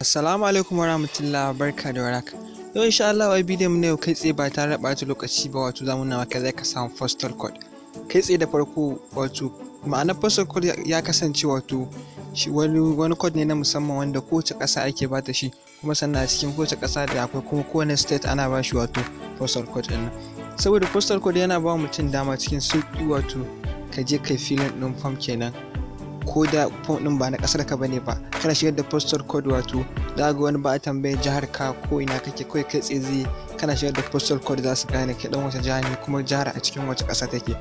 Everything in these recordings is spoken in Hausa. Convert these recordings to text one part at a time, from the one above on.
Assalamu alaikum warahmatullahi, barka da warhaka. Yau insha Allah a bidiyon mu na yau kai tsaye ba tare da ɓata lokaci ba, wato zamu nuna maka zai ka samu postal code. Kai tsaye da farko wato ma'anar postal code ya kasance wato shi wani code ne na musamman wanda kowace ƙasa ake bata shi, kuma sannan a cikin kowace ƙasa da akwai kuma kowane state ana ba shi wato postal code ɗin nan. Saboda postal code yana ba mutum dama cikin sauƙi wato ka je kai filin ɗin form kenan, ko da form ɗin ba na ƙasar ka bane ba, kana shigar da postal code wato za ga wani ba a tambaye jihar ka ko ina kake, kawai kai tsaye zai kana shigar da postal code za su gane kai dan wace jiha ne kuma jihar a cikin wace ƙasa take,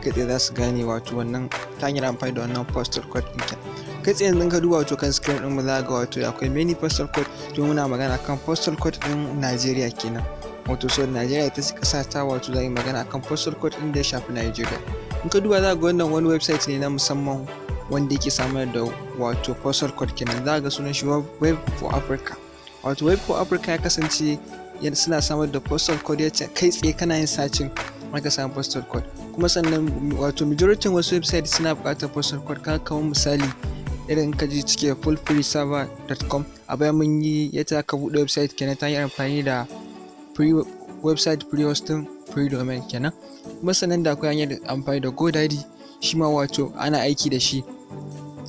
kai tsaye za su gane wato wannan ta hanyar amfani da wannan postal code ɗin. Kai tsaye yanzu ka duba wato kan screen ɗin mu za ga wato akwai many postal code, to muna magana kan postal code ɗin Najeriya kenan. Wato so Najeriya ita ce ƙasa ta, wato za yi magana kan postal code ɗin da ya shafi Najeriya. In ka duba za ga wannan wani website ne na musamman wanda yake samar da wato postal code kenan, za ga sunan shi Web for Africa. Wato Web for Africa ya kasance suna samar da postal code yace kai tsaye kana yin searching aka samu postal code, kuma sannan wato majority wasu website suna buƙatar postal code. Kamar misali irin ka je cike fullfreeserver.com, a baya mun yi yadda ka buɗe website kenan ta hanyar amfani da website pre-hosting free domain kenan, kuma sannan da akwai hanyar amfani da GoDaddy, shi ma wato ana aiki da shi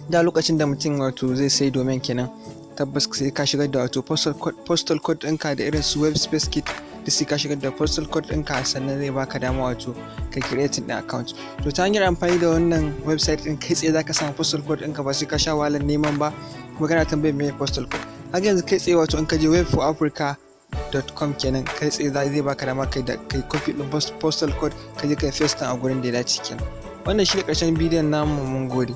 da lokacin da mutum wato zai sai domain kenan. Tabbas sai ka shigar da wato postal code ɗinka da irin su web space kit da sai ka shigar da postal code ɗinka, sannan zai baka dama wato ka create ɗin account. To ta hanyar amfani da wannan website ɗin kai tsaye zaka samu postal code ɗinka ba sai ka sha wahalar neman ba, kuma kana tambayar me postal code. Har yanzu kai tsaye wato in ka je webforafrica.com kenan, kai tsaye zai baka dama kai copy ɗin postal code ka je kai paste a gurin da ya dace kenan. Wannan shi ne ƙarshen bidiyon namu, mun gode.